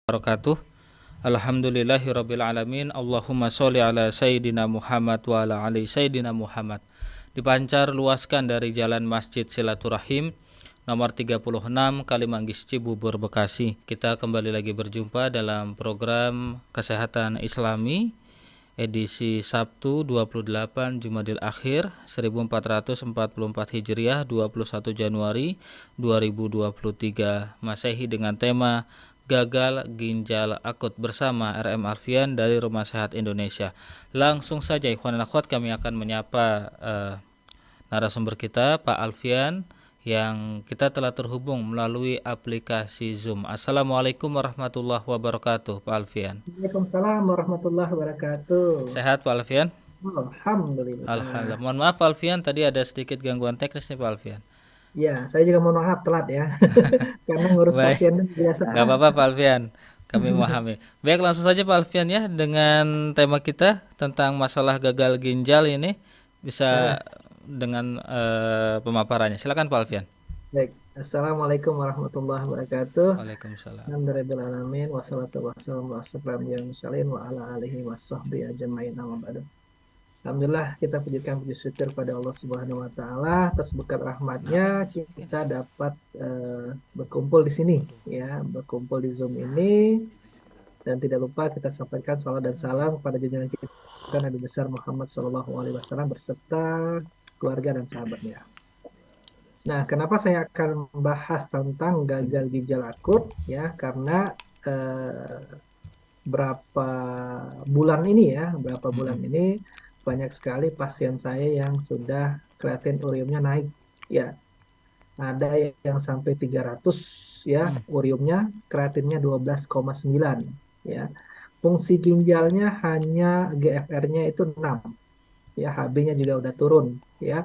Wabarakatuh. Alhamdulillahirabbil alamin. Allahumma sholli ala sayyidina Muhammad wa ala ali sayyidina Muhammad. Dipancar luaskan dari Jalan Masjid Silaturahim nomor 36 Kalimanggis Cibubur Bekasi. Kita kembali lagi berjumpa dalam program Kesehatan Islami edisi Sabtu 28 Jumadil Akhir 1444 Hijriah 21 Januari 2023 Masehi dengan tema gagal ginjal akut bersama RM Alfian dari Rumah Sehat Indonesia. Langsung saja ikhwan dan akhwat, kami akan menyapa narasumber kita Pak Alfian yang kita telah terhubung melalui aplikasi Zoom. Assalamualaikum warahmatullahi wabarakatuh Pak Alfian. Waalaikumsalam warahmatullahi wabarakatuh. Sehat Pak Alfian? Alhamdulillah. Alhamdulillah. Mohon maaf Pak Alfian, tadi ada sedikit gangguan teknis nih Pak Alfian. Ya, saya juga mohon maaf telat ya. Karena ngurus Baik, pasien itu biasa. nggak apa-apa Pak Alfian, kami memahami. Baik, langsung saja Pak Alfian ya dengan tema kita tentang masalah gagal ginjal ini, bisa dengan pemaparannya. Silakan Pak Alfian. Baik. Assalamualaikum warahmatullahi wabarakatuh. Waalaikumsalam. Alhamdulillahirrahmanirrahim. Wassalatu wassalamu ala asyrofil mursalin wa ala alihi washabbihi ajmain amma ba'du. Alhamdulillah, kita pujikan puji syukur pada Allah Subhanahu wa taala atas berkat rahmatnya kita dapat berkumpul di sini ya, berkumpul di Zoom ini, dan tidak lupa kita sampaikan salam dan salam kepada junjungan kita Nabi besar Muhammad SAW beserta keluarga dan sahabatnya. Nah, kenapa saya akan membahas tentang gagal ginjal akut ya? Karena berapa bulan ini banyak sekali pasien saya yang sudah kreatin uriumnya naik ya. Ada yang sampai 300 ya uriumnya, kreatinnya 12,9 ya. Fungsi ginjalnya hanya GFR-nya itu 6 ya, HB-nya juga udah turun ya.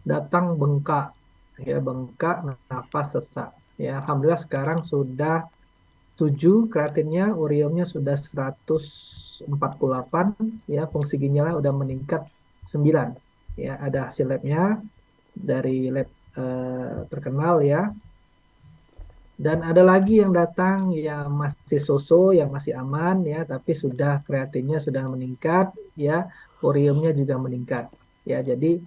Datang bengkak ya, bengkak, napas sesak ya. Alhamdulillah sekarang sudah 7 kreatinnya, uriumnya sudah 148 ya, fungsi ginjalnya udah meningkat 9 ya. Ada hasil labnya dari lab terkenal ya. Dan ada lagi yang datang yang masih so-so, yang masih aman ya, tapi sudah kreatinnya sudah meningkat ya, uriumnya juga meningkat ya. Jadi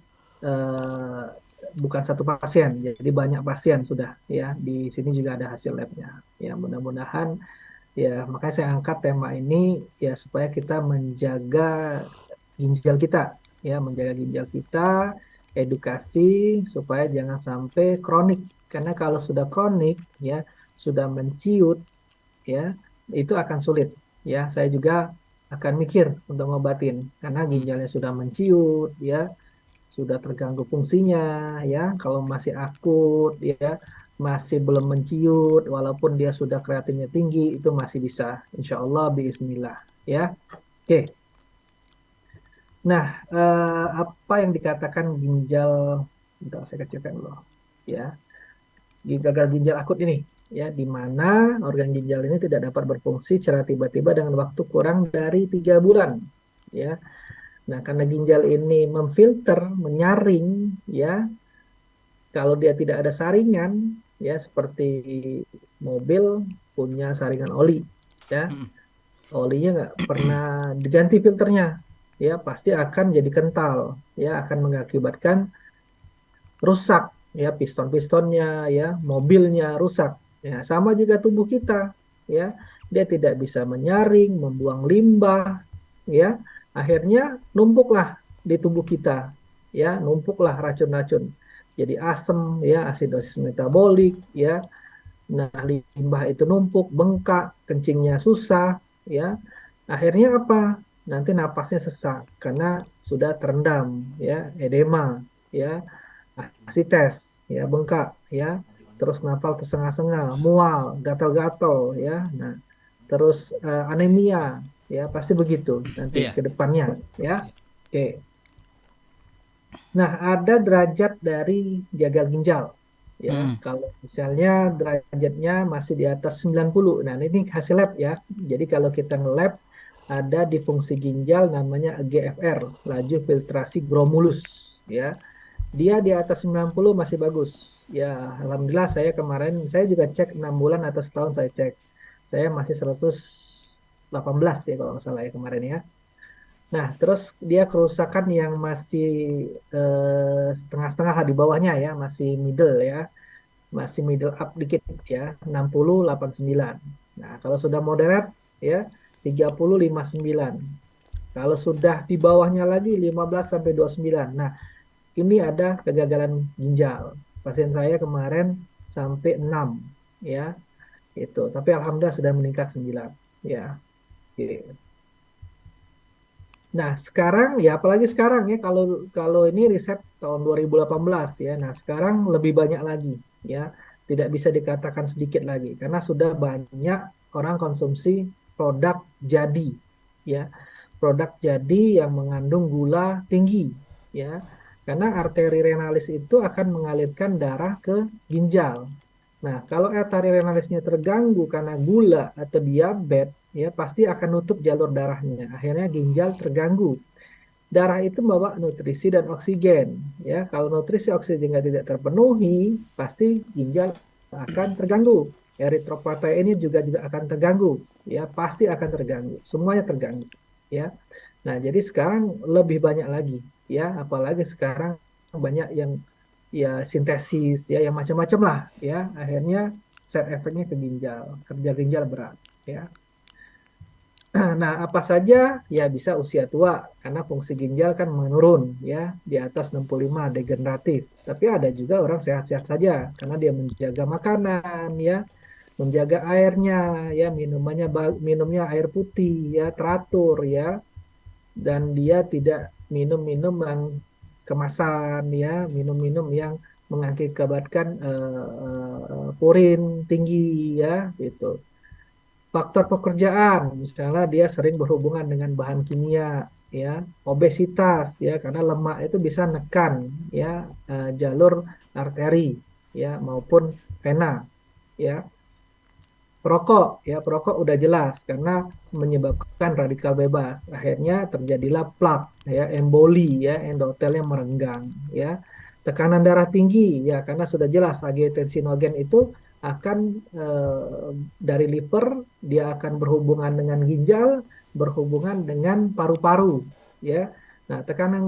bukan satu pasien, jadi banyak pasien sudah ya. Di sini juga ada hasil labnya ya. Mudah-mudahan ya, makanya saya angkat tema ini ya, supaya kita menjaga ginjal kita ya, menjaga ginjal kita, edukasi supaya jangan sampai kronik. Karena kalau sudah kronik ya, sudah menciut ya, itu akan sulit ya. Saya juga akan mikir untuk ngobatin karena ginjalnya sudah menciut ya, sudah terganggu fungsinya ya. Kalau masih akut ya, masih belum menciut, walaupun dia sudah kreatinnya tinggi, itu masih bisa, insya Allah biiznillah ya. Oke. Nah, apa yang dikatakan ginjal, bentar saya kecilkan dulu ya, gagal ginjal akut ini ya, di mana organ ginjal ini tidak dapat berfungsi secara tiba-tiba dengan waktu kurang dari 3 bulan ya. Nah, karena ginjal ini memfilter, menyaring ya, kalau dia tidak ada saringan ya, seperti mobil punya saringan oli ya, olinya nggak pernah diganti filternya ya, pasti akan jadi kental ya, akan mengakibatkan rusak ya, piston-pistonnya ya, mobilnya rusak ya. Sama juga tubuh kita ya, dia tidak bisa menyaring, membuang limbah ya, akhirnya numpuklah di tubuh kita ya, numpuklah racun-racun, jadi asam ya, asidosis metabolik ya. Nah, limbah itu numpuk, bengkak, kencingnya susah ya. Akhirnya apa? Nanti napasnya sesak karena sudah terendam ya, edema ya, asites ya, bengkak ya, terus nafas tersengah-sengah, mual, gatal-gatal ya. Nah, terus anemia ya, pasti begitu nanti Iya. ke depannya ya. Oke. Nah, ada derajat dari gagal ginjal ya. Kalau misalnya derajatnya masih di atas 90. Nah, ini hasil lab ya. Jadi kalau kita nge-lab, ada di fungsi ginjal namanya GFR, laju filtrasi glomulus ya. Dia di atas 90 masih bagus. Ya, alhamdulillah saya kemarin saya juga cek 6 bulan atau setahun saya cek. Saya masih 118 ya kalau nggak salah ya kemarin ya. Nah, terus dia kerusakan yang masih setengah-setengah lah di bawahnya ya, masih middle ya, masih middle up dikit ya, 60, 89. Nah, kalau sudah moderate ya, 30, 59. Kalau sudah di bawahnya lagi 15 sampai 29. Nah, ini ada kegagalan ginjal. Pasien saya kemarin sampai 6 ya, itu. Tapi alhamdulillah sudah meningkat 9 ya. Oke. Nah, sekarang ya apalagi sekarang ya kalau kalau ini riset tahun 2018 ya. Nah, sekarang lebih banyak lagi ya. Tidak bisa dikatakan sedikit lagi karena sudah banyak orang konsumsi produk jadi ya. Produk jadi yang mengandung gula tinggi ya. Karena arteri renalis itu akan mengalirkan darah ke ginjal. Nah, kalau arteri renalisnya terganggu karena gula atau diabetes, ya pasti akan nutup jalur darahnya. Akhirnya ginjal terganggu. Darah itu membawa nutrisi dan oksigen. Ya, kalau nutrisi oksigen tidak terpenuhi, pasti ginjal akan terganggu. Eritropoietin ini juga akan terganggu. Ya, pasti akan terganggu. Semuanya terganggu. Ya. Nah, jadi sekarang lebih banyak lagi. Ya, apalagi sekarang banyak yang ya sintesis ya yang macam-macam lah ya akhirnya side efeknya ke ginjal kerja ginjal berat ya. Nah, apa saja ya bisa usia tua karena fungsi ginjal kan menurun ya di atas 65 degeneratif. Tapi ada juga orang sehat-sehat saja karena dia menjaga makanan ya, menjaga airnya ya minumnya air putih ya teratur ya dan dia tidak minum-minum yang kemasan ya, minum-minum yang mengakibatkan purin tinggi ya gitu. Faktor pekerjaan, misalnya dia sering berhubungan dengan bahan kimia ya, obesitas ya karena lemak itu bisa nekan ya jalur arteri ya maupun vena ya. Perokok, ya perokok udah jelas karena menyebabkan radikal bebas. Akhirnya terjadilah plak, ya emboli, ya endotelnya merenggang, ya. Tekanan darah tinggi, ya karena sudah jelas angiotensinogen itu akan dari liver, dia akan berhubungan dengan ginjal, berhubungan dengan paru-paru, ya. Nah, tekanan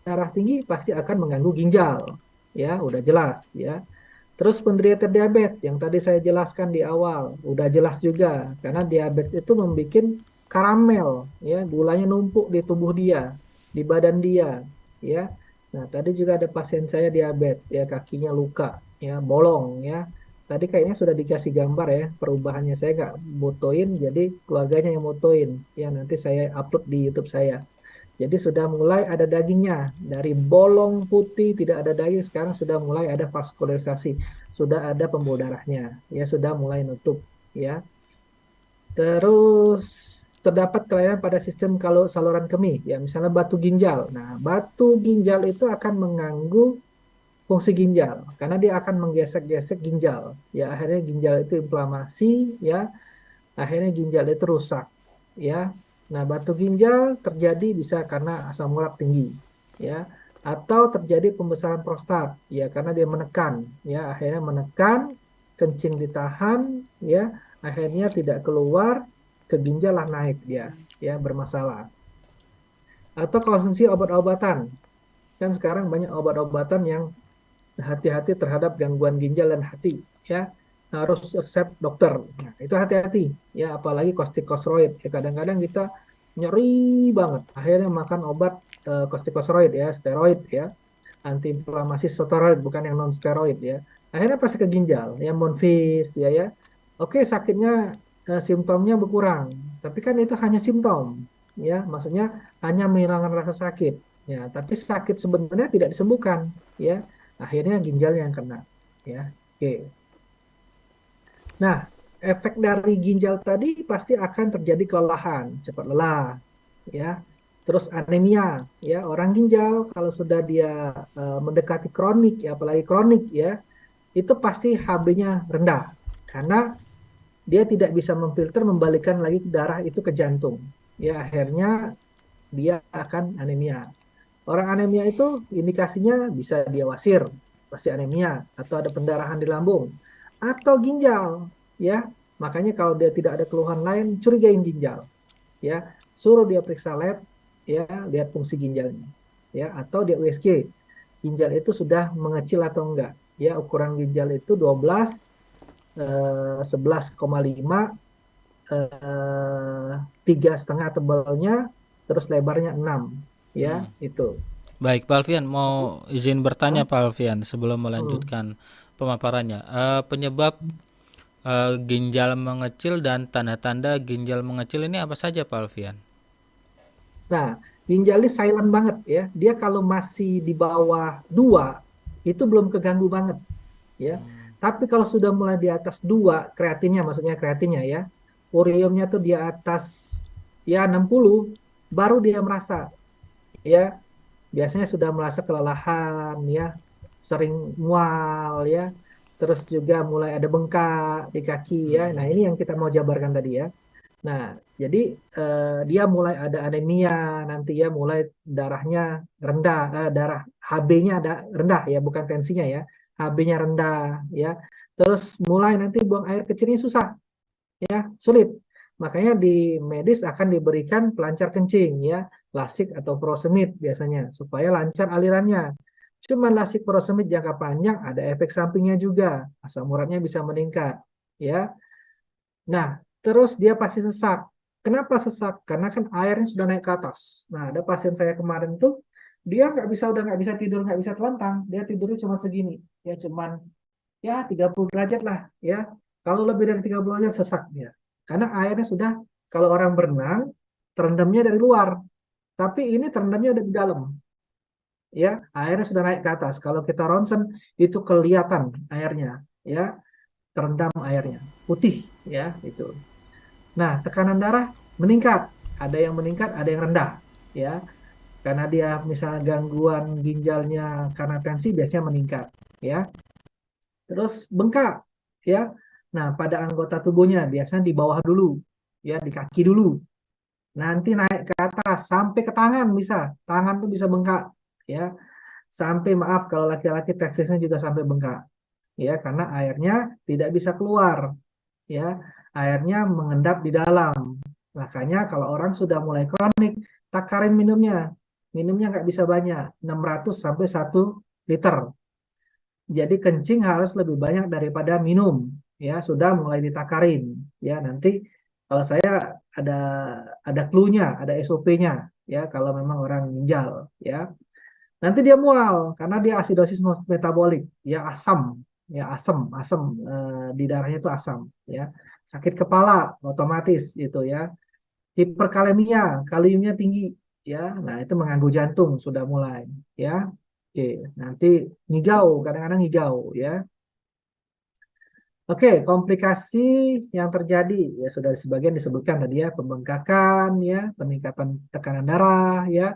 darah tinggi pasti akan mengganggu ginjal, ya, udah jelas, ya. Terus penderita diabetes yang tadi saya jelaskan di awal, udah jelas juga karena diabetes itu membuat karamel, ya gulanya numpuk di tubuh dia, di badan dia, ya. Nah tadi juga ada pasien saya diabetes, ya kakinya luka, ya bolong, ya. Tadi kayaknya sudah dikasih gambar ya perubahannya saya nggak motoin, jadi keluarganya yang motoin, ya nanti saya upload di YouTube saya. Jadi sudah mulai ada dagingnya. Dari bolong putih tidak ada daging, sekarang sudah mulai ada vaskularisasi. Sudah ada pembuluh darahnya. Ya sudah mulai nutup. Ya. Terus terdapat kelainan pada sistem kalau saluran kemih. Ya misalnya batu ginjal. Nah batu ginjal itu akan mengganggu fungsi ginjal. Karena dia akan menggesek-gesek ginjal. Ya akhirnya ginjal itu inflamasi. Ya akhirnya ginjal itu rusak ya. Nah, batu ginjal terjadi bisa karena asam urat tinggi ya atau terjadi pembesaran prostat ya karena dia menekan ya akhirnya menekan kencing ditahan ya akhirnya tidak keluar ke ginjal lah naik dia ya bermasalah atau konsumsi obat-obatan kan sekarang banyak obat-obatan yang hati-hati terhadap gangguan ginjal dan hati ya harus resep dokter. Nah, itu hati-hati ya apalagi kortikosteroid. Ya kadang-kadang kita nyeri banget akhirnya makan obat kortikosteroid ya, steroid ya, antiinflamasi steroid bukan yang non steroid ya. Akhirnya pasti ke ginjal, ya Monfis ya. Oke, sakitnya simptomnya berkurang, tapi kan itu hanya simptom ya, maksudnya hanya menghilangkan rasa sakit. Ya, tapi sakit sebenarnya tidak disembuhkan ya. Akhirnya ginjal yang kena ya. Oke. Nah, efek dari ginjal tadi pasti akan terjadi kelelahan, cepat lelah, ya. Terus anemia, ya. Orang ginjal kalau sudah dia mendekati kronik, ya apalagi kronik, ya, itu pasti HB-nya rendah karena dia tidak bisa memfilter membalikan lagi darah itu ke jantung. Ya, akhirnya dia akan anemia. Orang anemia itu indikasinya bisa dia wasir, pasti anemia, atau ada pendarahan di lambung, atau ginjal, ya. Makanya kalau dia tidak ada keluhan lain, curigain ginjal, ya, suruh dia periksa lab, ya, lihat fungsi ginjalnya, ya, atau dia USG, ginjal itu sudah mengecil atau enggak, ya, ukuran ginjal itu 12, 11,5, 3,5 tebalnya, terus lebarnya 6, ya, itu. Baik, Pak Alfian, Jadi, mau izin bertanya Hah? Pak Alfian sebelum Hmm. melanjutkan pemaparannya. Penyebab ginjal mengecil dan tanda-tanda ginjal mengecil ini apa saja Pak Alfian? Nah, ginjal ini silent banget ya. Dia kalau masih di bawah 2 itu belum keganggu banget ya. Tapi kalau sudah mulai di atas 2 kreatinnya, maksudnya kreatinnya ya, uriumnya tuh di atas ya 60, baru dia merasa ya, biasanya sudah merasa kelelahan ya, sering mual ya, terus juga mulai ada bengkak di kaki ya. Nah, ini yang kita mau jabarkan tadi ya. Nah, jadi dia mulai ada anemia, nanti ya mulai darahnya rendah, darah HB-nya ada rendah ya, bukan tensinya ya. HB-nya rendah ya. Terus mulai nanti buang air kecilnya susah ya, sulit. Makanya di medis akan diberikan pelancar kencing ya, lasik atau furosemid biasanya supaya lancar alirannya. Cuman lasik furosemid jangka panjang ada efek sampingnya juga, asam uratnya bisa meningkat ya. Nah, terus dia pasti sesak. Kenapa sesak? Karena kan airnya sudah naik ke atas. Nah, ada pasien saya kemarin tuh, dia udah nggak bisa tidur, nggak bisa telentang. Dia tidurnya cuma segini. Ya cuman ya 30 derajat lah. Ya, kalau lebih dari 30 derajat sesak dia. Karena airnya sudah, kalau orang berenang, terendamnya dari luar. Tapi ini terendamnya udah di dalam. Ya, airnya sudah naik ke atas. Kalau kita ronsen, itu kelihatan airnya. Ya, terendam airnya. Putih, ya, itu. Nah, tekanan darah meningkat. Ada yang meningkat, ada yang rendah. Ya, karena dia misalnya gangguan ginjalnya karena tensi biasanya meningkat. Ya, terus bengkak. Ya, nah pada anggota tubuhnya biasanya di bawah dulu. Ya, di kaki dulu. Nanti naik ke atas sampai ke tangan bisa. Tangan tuh bisa bengkak. Ya, sampai maaf kalau laki-laki testisnya juga sampai bengkak. Ya, karena airnya tidak bisa keluar. Ya, airnya mengendap di dalam. Makanya kalau orang sudah mulai kronik, takarin minumnya. Minumnya nggak bisa banyak, 600 sampai 1 liter. Jadi kencing harus lebih banyak daripada minum. Ya, sudah mulai ditakarin. Ya, nanti kalau saya ada ada clue-nya, ada SOP-nya. Ya, kalau memang orang ginjal. Ya, nanti dia mual karena dia asidosis metabolik, ya asam, ya asam, asam di darahnya itu asam, ya. Sakit kepala otomatis itu ya. Hiperkalemia, kaliumnya tinggi, ya. Nah, itu mengganggu jantung sudah mulai, ya. Oke, nanti ngigau, kadang-kadang ngigau, ya. Oke, komplikasi yang terjadi ya sudah sebagian disebutkan tadi ya, pembengkakan ya, peningkatan tekanan darah ya,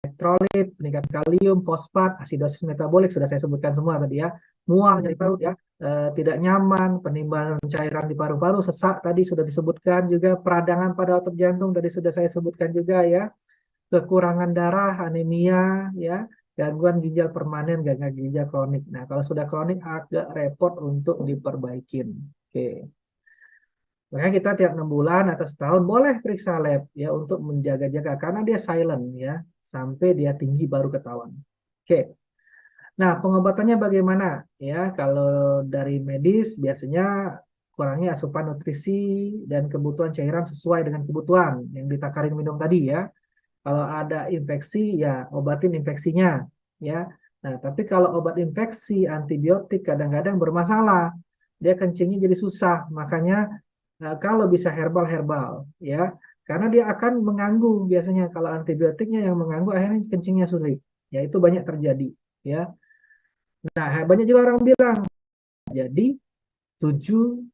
elektrolit, peningkatan kalium, fosfat, asidosis metabolik sudah saya sebutkan semua tadi ya. Mual nyeri perut ya, tidak nyaman, penimbangan cairan di paru-paru, sesak tadi sudah disebutkan juga, peradangan pada otot jantung tadi sudah saya sebutkan juga ya, kekurangan darah, anemia ya, gangguan ginjal permanen, gangguan ginjal kronik. Nah, kalau sudah kronik agak repot untuk diperbaikin. Oke. Makanya kita tiap 6 bulan atau setahun boleh periksa lab ya untuk menjaga-jaga karena dia silent ya sampai dia tinggi baru ketahuan. Oke. Nah, pengobatannya bagaimana? Ya, kalau dari medis biasanya kurangnya asupan nutrisi dan kebutuhan cairan sesuai dengan kebutuhan yang ditakarin minum tadi ya. Kalau ada infeksi ya obatin infeksinya ya. Nah, tapi kalau obat infeksi antibiotik kadang-kadang bermasalah. Dia kencingnya jadi susah, makanya kalau bisa herbal-herbal ya. Karena dia akan mengganggu biasanya kalau antibiotiknya yang mengganggu akhirnya kencingnya sulit. Ya, itu banyak terjadi ya. Nah, banyak juga orang bilang jadi 7,9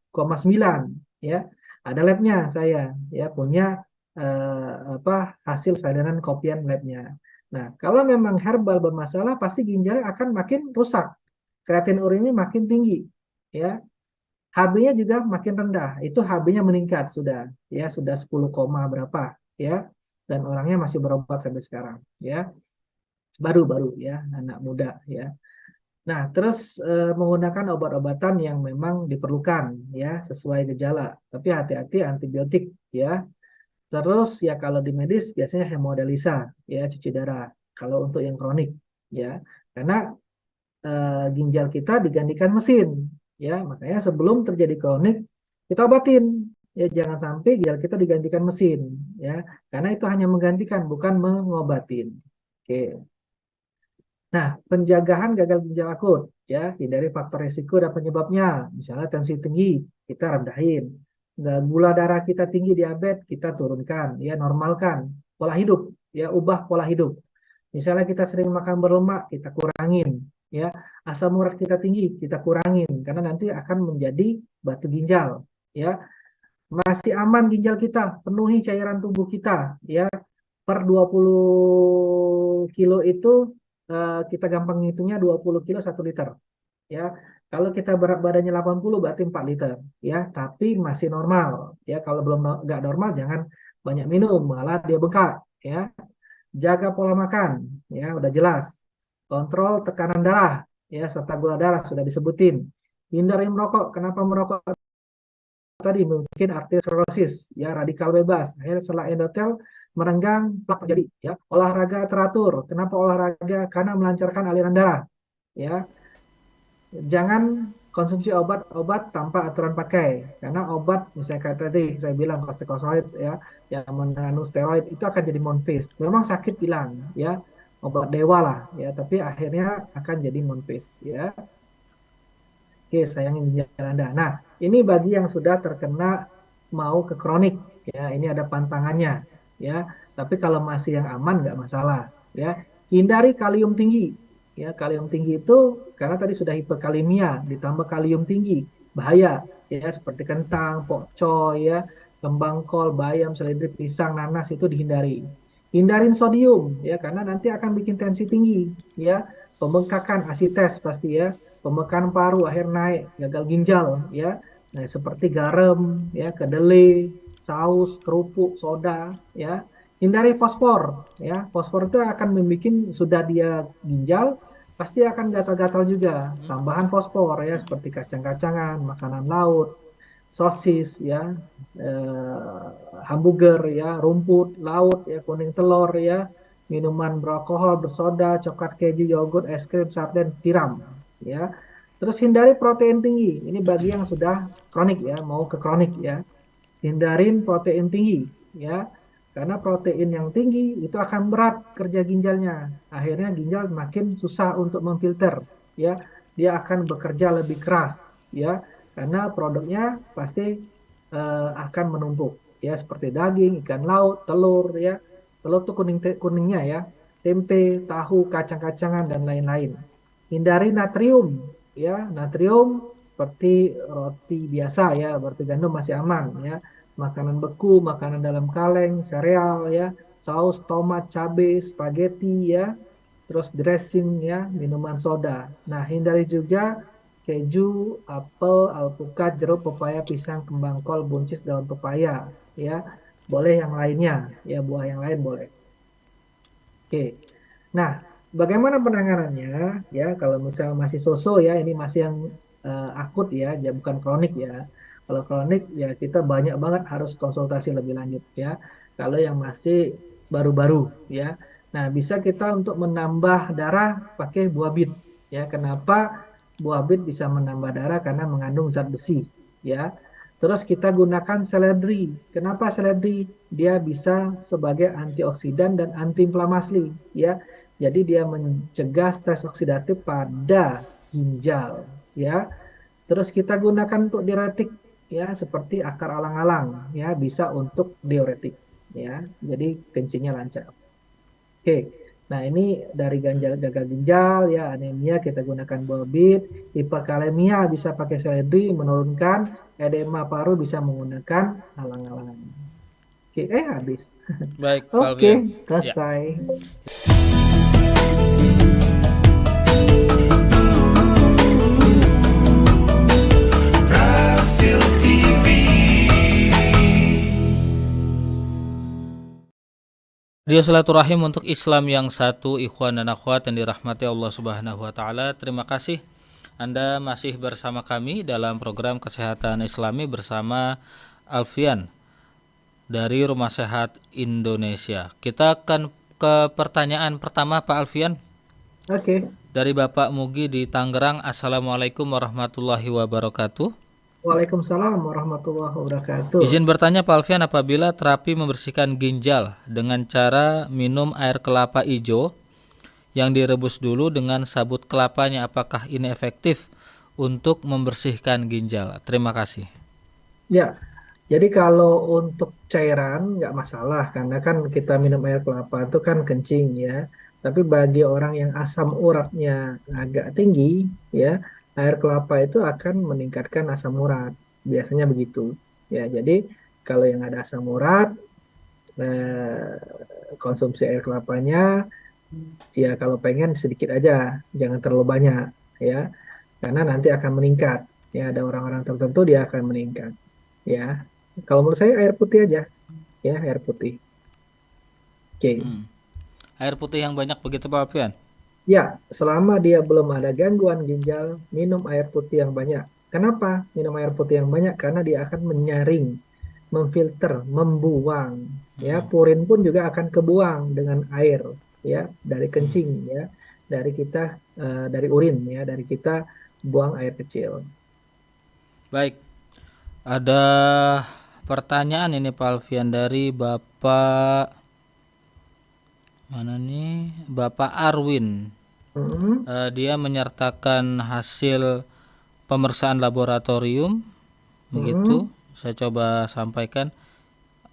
ya. Ada labnya saya ya punya apa hasil salinan kopian labnya. Nah, kalau memang herbal bermasalah pasti ginjalnya akan makin rusak. Kreatin urinnya makin tinggi ya. HB-nya juga makin rendah. Itu HB-nya meningkat sudah ya, sudah 10, berapa ya. Dan orangnya masih berobat sampai sekarang ya. Baru-baru ya, anak muda ya. Nah, terus menggunakan obat-obatan yang memang diperlukan ya sesuai gejala. Tapi hati-hati antibiotik ya. Terus ya kalau di medis biasanya hemodialisa ya cuci darah. Kalau untuk yang kronik ya. Karena ginjal kita digantikan mesin ya. Makanya sebelum terjadi kronik kita obatin ya jangan sampai ginjal kita digantikan mesin ya. Karena itu hanya menggantikan bukan mengobatin. Oke. Nah, penjagaan gagal ginjal akut ya, hindari faktor risiko dan penyebabnya. Misalnya tensi tinggi, kita rendahin. Gula darah kita tinggi, diabetes, kita turunkan, ya normalkan. Pola hidup, ya ubah pola hidup. Misalnya kita sering makan berlemak, kita kurangin, ya. Asam urat kita tinggi, kita kurangin karena nanti akan menjadi batu ginjal, ya. Masih aman ginjal kita, penuhi cairan tubuh kita, ya. Per 20 kilo itu kita gampang ngitungnya 20 kilo 1 liter, ya. Kalau kita berat badannya 80 berarti 4 liter, ya. Tapi masih normal, ya. Kalau belum nggak normal jangan banyak minum, malah dia bengkak, ya. Jaga pola makan, ya udah jelas. Kontrol tekanan darah, ya serta gula darah sudah disebutin. Hindari merokok. Kenapa merokok? Tadi mungkin arteriosklerosis, ya radikal bebas. Akhirnya setelah endotel merenggang, plak terjadi. Ya olahraga teratur. Kenapa olahraga? Karena melancarkan aliran darah. Ya jangan konsumsi obat-obat tanpa aturan pakai. Karena obat, misalnya kayak tadi saya bilang kortikosteroid ya, yang mengandung steroid itu akan jadi monfis. Memang sakit bilang ya, obat dewa lah ya, tapi akhirnya akan jadi monfis ya. Oke, sayangin ginjal Anda. Nah, ini bagi yang sudah terkena mau ke kronik ya, ini ada pantangannya ya. Tapi kalau masih yang aman nggak masalah ya. Hindari kalium tinggi. Ya, kalium tinggi itu karena tadi sudah hiperkalemia ditambah kalium tinggi, bahaya ya seperti kentang, pokcoy ya, kembang kol, bayam, seledri, pisang, nanas itu dihindari. Hindarin sodium ya karena nanti akan bikin tensi tinggi ya, pembengkakan, asites pasti ya, pembekakan paru, akhir naik, gagal ginjal ya. Nah, seperti garam ya, kedelai, saus, kerupuk, soda ya. Hindari fosfor ya. Fosfor itu akan membuat sudah dia ginjal pasti akan gatal-gatal juga. Tambahan fosfor ya seperti kacang-kacangan, makanan laut, sosis ya, hamburger ya, rumput laut ya, kuning telur ya, minuman beralkohol, bersoda, coklat keju, yogurt, es krim, sarden, tiram ya. Terus hindari protein tinggi. Ini bagi yang sudah kronik ya, mau ke kronik ya. Hindarin protein tinggi ya. Karena protein yang tinggi itu akan berat kerja ginjalnya. Akhirnya ginjal makin susah untuk memfilter ya. Dia akan bekerja lebih keras ya. Karena produknya pasti akan menumpuk ya seperti daging, ikan laut, telur ya. Telur tuh kuningnya ya. Tempe, tahu, kacang-kacangan dan lain-lain. Hindari natrium ya. Natrium seperti roti biasa ya, berarti gandum masih aman ya. Makanan beku, makanan dalam kaleng, sereal ya, saus, tomat, cabai, spaghetti ya, terus dressing ya, minuman soda. Nah, hindari juga keju, apel, alpukat, jeruk, pepaya, pisang, kembang kol, buncis, daun pepaya ya. Boleh yang lainnya ya, buah yang lain boleh. Oke. Nah, bagaimana penanganannya ya kalau misalnya masih so-so ya, ini masih yang akut ya, bukan kronik ya. Kalau kronik ya kita banyak banget harus konsultasi lebih lanjut ya. Kalau yang masih baru-baru ya. Nah, bisa kita untuk menambah darah pakai buah bit ya. Kenapa buah bit bisa menambah darah? Karena mengandung zat besi ya. Terus kita gunakan seledri. Kenapa seledri? Dia bisa sebagai antioksidan dan antiinflamasi ya. Jadi dia mencegah stres oksidatif pada ginjal ya. Terus kita gunakan untuk diuretik ya seperti akar alang-alang ya bisa untuk diuretik ya. Jadi kencingnya lancar. Oke. Nah, ini dari gagal ginjal ya, anemia kita gunakan buah bit, hiperkalemia bisa pakai seledri menurunkan, edema paru bisa menggunakan alang-alang. Oke, habis. Baik, Pak Oke, Alfian. Ya. selesai. Dia silaturahim untuk Islam yang satu, ikhwan dan akhwat yang dirahmati Allah Subhanahu wa taala. Terima kasih Anda masih bersama kami dalam program Kesehatan Islami bersama Alfian dari Rumah Sehat Indonesia. Kita akan ke pertanyaan pertama Pak Alfian. Oke. Dari Bapak Mugi di Tangerang. Assalamualaikum warahmatullahi wabarakatuh. Waalaikumsalam warahmatullahi wabarakatuh. Izin bertanya Pak Alfian, apabila terapi membersihkan ginjal dengan cara minum air kelapa hijau yang direbus dulu dengan sabut kelapanya, apakah ini efektif untuk membersihkan ginjal? Terima kasih. Ya, jadi kalau untuk cairan nggak masalah karena kan kita minum air kelapa itu kan kencing ya. Tapi bagi orang yang asam uratnya agak tinggi ya, air kelapa itu akan meningkatkan asam urat. Biasanya begitu. Ya, jadi kalau yang ada asam urat konsumsi air kelapanya ya kalau pengen sedikit aja, jangan terlalu banyak ya. Karena nanti akan meningkat. Ya, ada orang-orang tertentu dia akan meningkat. Ya, kalau menurut saya air putih aja, ya air putih. Oke. Air putih yang banyak begitu Pak Alfian? Ya, selama dia belum ada gangguan ginjal, minum air putih yang banyak. Kenapa minum air putih yang banyak? Karena dia akan menyaring, memfilter, membuang. Ya, purin pun juga akan kebuang dengan air, ya, dari kencing, ya, dari kita, dari urin, ya, dari kita buang air kecil. Baik. Ada pertanyaan ini Pak Alfian dari Bapak mana nih? Bapak Arwin. Dia menyertakan hasil pemeriksaan laboratorium. Begitu. Saya coba sampaikan.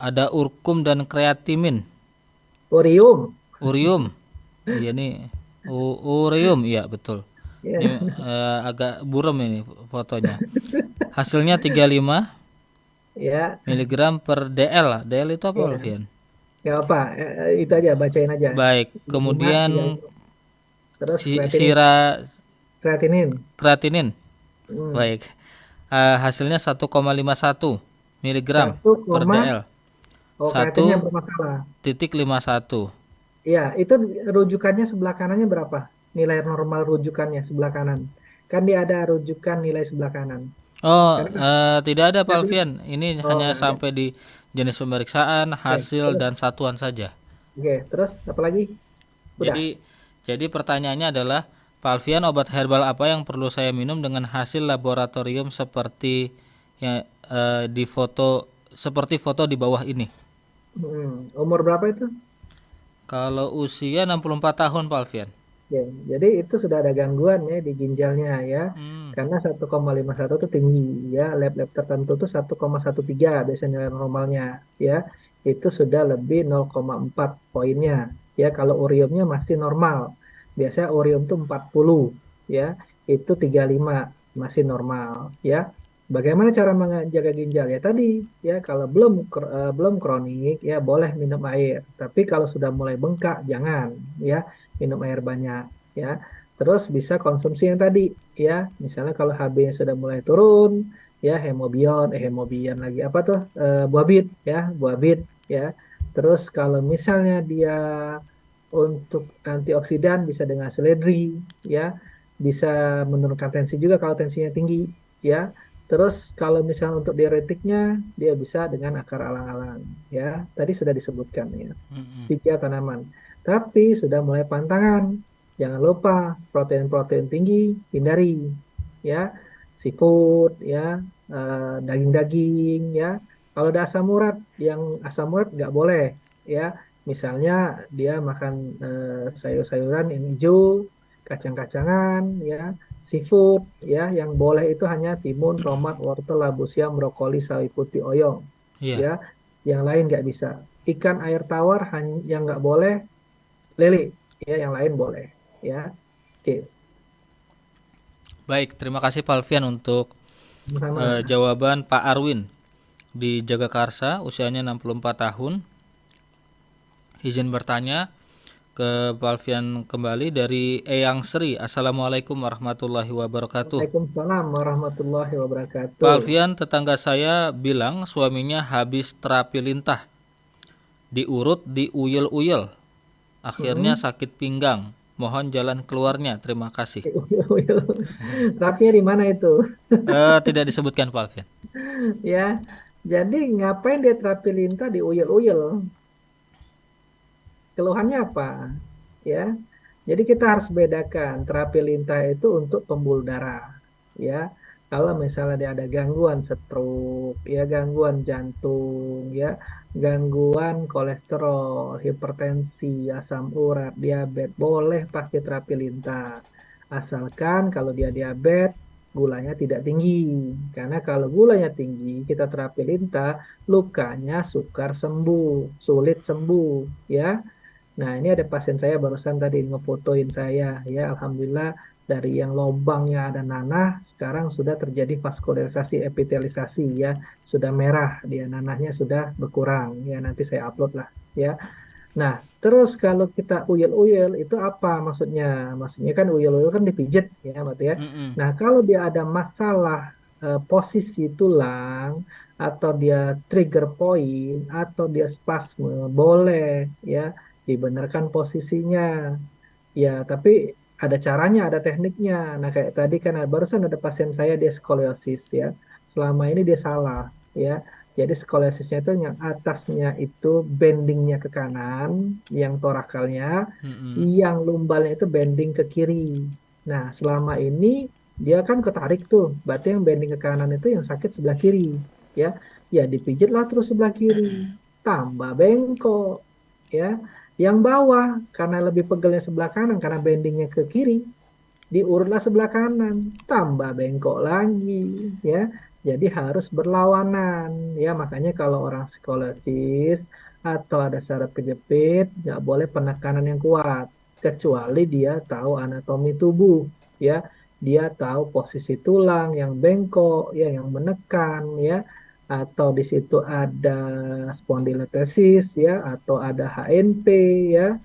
Ada urkum dan kreatimin. Urium. Iya nih. Urium, iya betul. Ya. Ini agak buram ini fotonya. Hasilnya 35 Ya, miligram per DL. DL itu apa Alfian? nggak apa, itu aja bacain aja. Baik, 35, kemudian 35. Terus kreatinin. kreatinin. Baik. Hasilnya 1,51 miligram 1, per DL. oh, kreatinnya bermasalah. 1,51. Iya, itu rujukannya sebelah kanannya berapa? Nilai normal rujukannya sebelah kanan. Kan dia ada rujukan nilai sebelah kanan. Oh, Karena tidak ada Pak jadi, Alfian. Ini hanya nggak ada. sampai di jenis pemeriksaan, hasil Terus. dan satuan saja. Oke, terus apa lagi? Udah. Jadi pertanyaannya adalah, Pak Alfian, obat herbal apa yang perlu saya minum dengan hasil laboratorium seperti yang di foto, seperti foto di bawah ini? Umur berapa itu? Kalau usia 64 tahun Pak Alfian. Ya, jadi itu sudah ada gangguan ya di ginjalnya ya. Karena 1,51 itu tinggi ya. Lab-lab tertentu itu 1,13 biasanya nilai normalnya ya. Itu sudah lebih 0,4 poinnya. Ya, kalau uriumnya masih normal. Biasanya urium itu 40 ya. Itu 35 masih normal ya. Bagaimana cara menjaga ginjal ya tadi ya, kalau belum kronik ya boleh minum air. Tapi kalau sudah mulai bengkak jangan ya minum air banyak ya. Terus bisa konsumsi yang tadi ya. Misalnya kalau HB-nya sudah mulai turun ya, hemobion lagi apa tuh, buah bit ya, buah bit ya. Terus kalau misalnya dia untuk antioksidan bisa dengan seledri ya. Bisa menurunkan tensi juga kalau tensinya tinggi ya. Terus kalau misalnya untuk diuretiknya dia bisa dengan akar alang-alang ya. Tadi sudah disebutkan ya. 3 tanaman. Tapi sudah mulai pantangan. Jangan lupa protein-protein tinggi hindari ya. Seafood ya, daging-daging ya. Kalau ada asam urat, yang asam urat nggak boleh ya. Misalnya dia makan sayur-sayuran yang hijau, kacang-kacangan ya, seafood ya, yang boleh itu hanya timun, tomat, wortel, labu siam, brokoli, sawi putih, oyong Iya. ya. Yang lain nggak bisa. Ikan air tawar yang nggak boleh lele ya, yang lain boleh ya. Oke. Baik, terima kasih Pak Alfian untuk Sama. jawaban Pak Arwin di Jagakarsa, usianya 64 tahun. Izin bertanya ke Pak Alfian kembali dari Eyang Sri. Assalamualaikum warahmatullahi wabarakatuh. Waalaikumsalam warahmatullahi Pak wabarakatuh. Alfian, tetangga saya bilang suaminya habis terapi lintah. diurut, diuyel-uyel. Akhirnya Mm-mm. sakit pinggang. Mohon jalan keluarnya. Terima kasih. Uyel-uyel. Terapinya di mana itu? Tidak disebutkan Pak Alfian. Ya, jadi ngapain dia terapi lintah di uyel-uyel? Keluhannya apa? Ya, jadi kita harus bedakan terapi lintah itu untuk pembuluh darah. Ya, kalau misalnya dia ada gangguan stroke, ya gangguan jantung, ya gangguan kolesterol, hipertensi, asam urat, diabetes, boleh pakai terapi lintah. Asalkan kalau dia diabetes, gulanya tidak tinggi. Karena kalau gulanya tinggi, kita terapi lintah, lukanya sukar sembuh, sulit sembuh, ya. Nah, ini ada pasien saya barusan tadi ngefotoin saya, ya Alhamdulillah dari yang lubangnya ada nanah, sekarang sudah terjadi vaskularisasi epitelisasi, ya, sudah merah, dia nanahnya sudah berkurang, ya nanti saya upload lah, ya. Nah, terus kalau kita uyel-uyel itu apa maksudnya? Maksudnya kan uyel-uyel kan dipijit, ya, berarti ya. Mm-mm. Nah, kalau dia ada masalah posisi tulang atau dia trigger point atau dia spasme, boleh ya dibenarkan posisinya. Ya, tapi ada caranya, ada tekniknya. Nah, kayak tadi kan barusan ada pasien saya dia skoliosis ya. Selama ini dia salah ya. Jadi skoliosisnya itu yang atasnya itu bendingnya ke kanan, yang torakalnya, Mm-mm. yang lumbalnya itu bending ke kiri. Nah, selama ini dia kan ketarik tuh, berarti yang bending ke kanan itu yang sakit sebelah kiri, ya. Ya dipijitlah terus sebelah kiri, tambah bengkok, ya. Yang bawah karena lebih pegelnya sebelah kanan karena bendingnya ke kiri, diurutlah sebelah kanan, tambah bengkok lagi, ya. Jadi harus berlawanan, ya. Makanya kalau orang skolosis atau ada saraf kejepit, nggak boleh penekanan yang kuat, kecuali dia tahu anatomi tubuh, ya. Dia tahu posisi tulang yang bengkok, ya, yang menekan, ya. Atau di situ ada spondilolisthesis, ya, atau ada HNP, ya,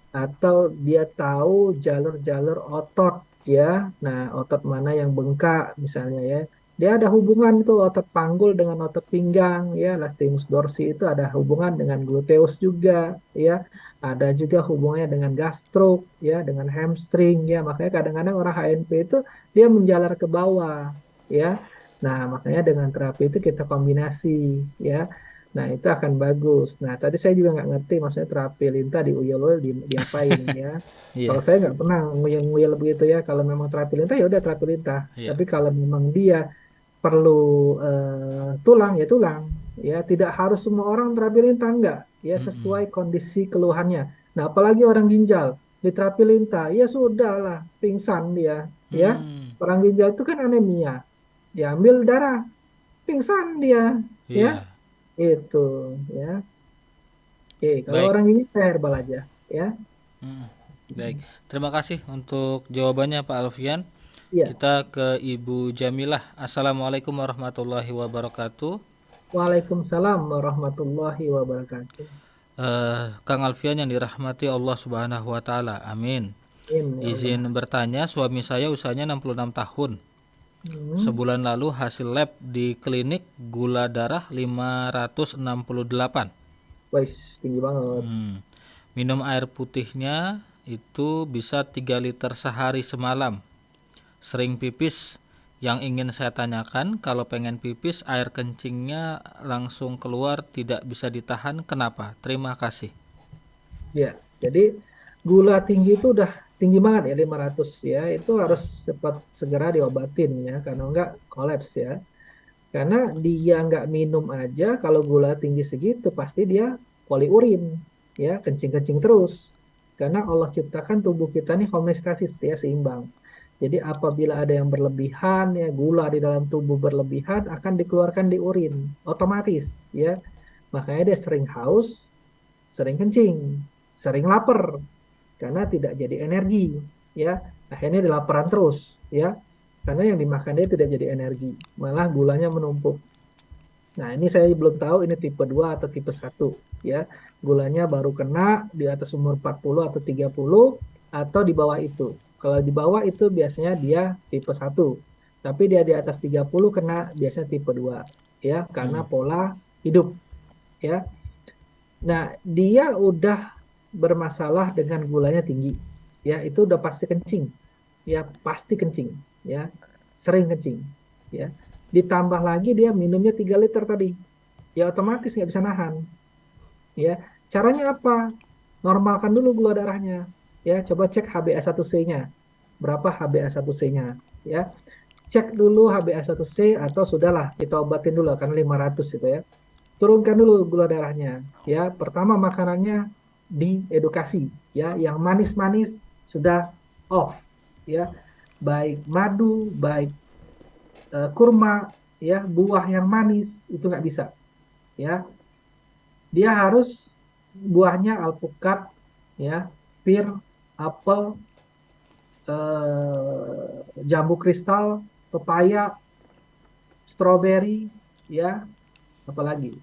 atau dia tahu jalur-jalur otot ya. Nah, otot mana yang bengkak misalnya ya. Dia ada hubungan itu otot panggul dengan otot pinggang ya. Latimus dorsi itu ada hubungan dengan gluteus juga ya. Ada juga hubungannya dengan gastruk ya, dengan hamstring ya. Makanya kadang-kadang orang HNP itu dia menjalar ke bawah ya. Nah, makanya dengan terapi itu kita kombinasi ya. Nah, itu akan bagus. Nah, tadi saya juga nggak ngerti, maksudnya terapi lintah di uyel-uyel diapain ya. Kalau Iya, saya nggak pernah nguyel-nguyel begitu ya. Kalau memang terapi lintah ya udah terapi lintah. iya. Tapi kalau memang dia perlu tulang ya tulang. Ya, tidak harus semua orang terapi lintah enggak. Ya, Mm-mm. sesuai kondisi keluhannya. Nah, apalagi orang ginjal di terapi lintah, ya sudah lah, pingsan dia. Ya, Hmm, orang ginjal itu kan anemia. Diambil darah, pingsan dia. Ya, iya. itu ya. Oke, kalau Baik. orang ini saya herbal aja, ya. Mm, baik. Terima kasih untuk jawabannya Pak Alfian. Iya. Kita ke Ibu Jamilah. Assalamualaikum warahmatullahi wabarakatuh. Waalaikumsalam warahmatullahi wabarakatuh. Kang Alfian yang dirahmati Allah Subhanahu wa taala. Amin. Amin ya Allah. Izin bertanya, suami saya usianya 66 tahun. Hmm. Sebulan lalu hasil lab di klinik gula darah 568. Wais, tinggi banget. Hmm. Minum air putihnya itu bisa 3 liter sehari semalam. Sering pipis. Yang ingin saya tanyakan, kalau pengen pipis air kencingnya langsung keluar tidak bisa ditahan, kenapa? Terima kasih. Ya, jadi gula tinggi itu udah tinggi banget ya 500 ya. Itu harus cepat segera diobatin ya, karena enggak kolaps ya. Karena dia nggak minum aja, kalau gula tinggi segitu pasti dia poliurin, ya kencing-kencing terus. Karena Allah ciptakan tubuh kita nih homeostasis ya seimbang. Jadi apabila ada yang berlebihan ya gula di dalam tubuh berlebihan akan dikeluarkan di urin otomatis ya. Makanya dia sering haus, sering kencing, sering lapar karena tidak jadi energi ya. Akhirnya dilaparan terus ya. Karena yang dimakan dia tidak jadi energi, malah gulanya menumpuk. Nah, ini saya belum tahu ini tipe 2 atau tipe 1 ya. Gulanya baru kena di atas umur 40 atau 30 atau di bawah itu. Kalau di bawah itu biasanya dia tipe 1. Tapi dia di atas 30 kena biasanya tipe 2 ya karena Hmm. pola hidup ya. Nah, dia udah bermasalah dengan gulanya tinggi. Ya, itu udah pasti kencing. Ya, pasti kencing. Ya, sering kencing. Ya, ditambah lagi dia minumnya 3 liter tadi. Ya, otomatis nggak bisa nahan. Ya, caranya apa? Normalkan dulu gula darahnya. Ya, coba cek HbA1c-nya. Berapa HbA1c-nya? Ya, cek dulu HbA1c atau sudahlah kita obatin dulu kan 500 itu ya. Turunkan dulu gula darahnya. Ya, pertama makanannya diedukasi. Ya, yang manis-manis sudah off. Ya, baik madu, baik kurma, ya buah yang manis itu nggak bisa. Ya, dia harus buahnya alpukat, ya, pir, apel, jambu kristal, pepaya, stroberi, ya, apalagi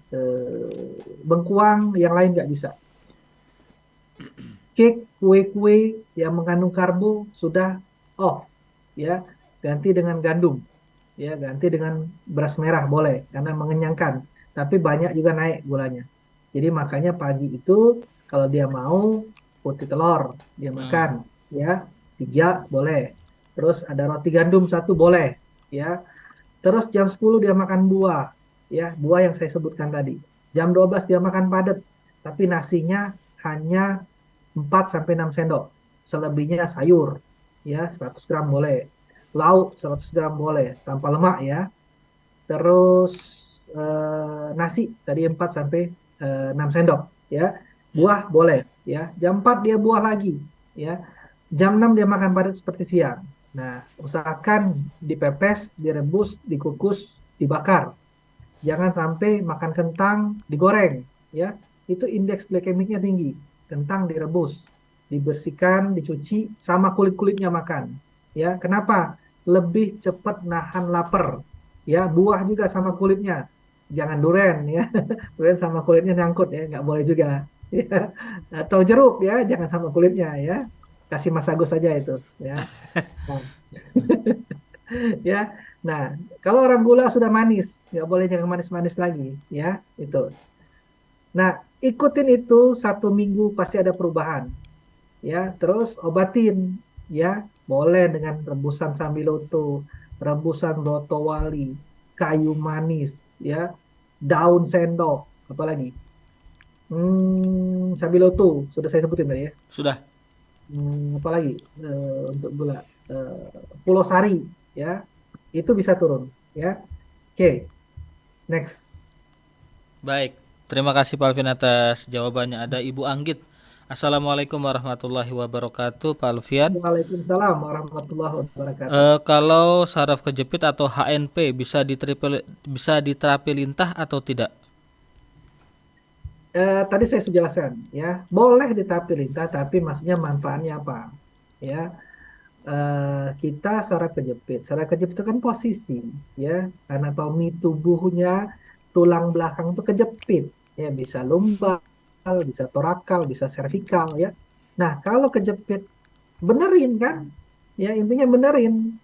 bengkuang, yang lain nggak bisa. Cake, kue-kue yang mengandung karbo sudah off, ya, ganti dengan gandum, ya, ganti dengan beras merah boleh karena mengenyangkan, tapi banyak juga naik gulanya. Jadi makanya pagi itu kalau dia mau putih telur dia Hmm. makan, ya, 3 boleh. Terus ada roti gandum satu boleh, ya. Terus jam 10 dia makan buah, ya, buah yang saya sebutkan tadi. Jam 12 dia makan padat, tapi nasinya hanya 4 sampai 6 sendok. Selebihnya sayur, ya, 100 gram boleh. Lauk 100 gram boleh, tanpa lemak ya. Terus nasi tadi 4 sampai 6 sendok, ya. Ya. Buah boleh, ya. Jam 4 dia buah lagi, ya. Jam 6 dia makan padat seperti siang. Nah, usahakan dipepes, direbus, dikukus, dibakar. Jangan sampai makan kentang digoreng, ya. Itu indeks glikemiknya tinggi. Kentang direbus, dibersihkan, dicuci, sama kulit-kulitnya makan. Ya, kenapa? Lebih cepat nahan lapar. Ya, buah juga sama kulitnya. Jangan duren ya. Duren sama kulitnya nyangkut ya, nggak boleh juga. Ya. Atau jeruk ya, jangan sama kulitnya ya. Kasih masagos saja itu ya. Nah, ya. Nah, kalau orang gula sudah manis, nggak boleh jangan manis-manis lagi, ya, itu. Nah, ikutin itu 1 minggu pasti ada perubahan, ya. Terus obatin, ya, boleh dengan rebusan sambiloto, rebusan brotowali, kayu manis, ya, daun sendok, apalagi, sambiloto sudah saya sebutin tadi ya. Sudah. Apalagi untuk gula, eh, Pulau Sari, ya, itu bisa turun, ya. Oke, next. Baik. Terima kasih Pak Alvin atas jawabannya. Ada Ibu Anggit. Assalamualaikum warahmatullahi wabarakatuh, Pak Alfian. Waalaikumsalam warahmatullahi wabarakatuh. Kalau saraf kejepit atau HNP bisa diterapi lintah atau tidak? Tadi saya sudah jelaskan, ya, boleh ditampil lintah, tapi maksudnya manfaatnya apa, ya? Kita saraf kejepit itu kan posisi, ya, anatomi tubuhnya, tulang belakang itu kejepit, ya, bisa lumbar, bisa torakal, bisa servikal, ya. Nah, kalau kejepit, benerin kan, ya, intinya benerin.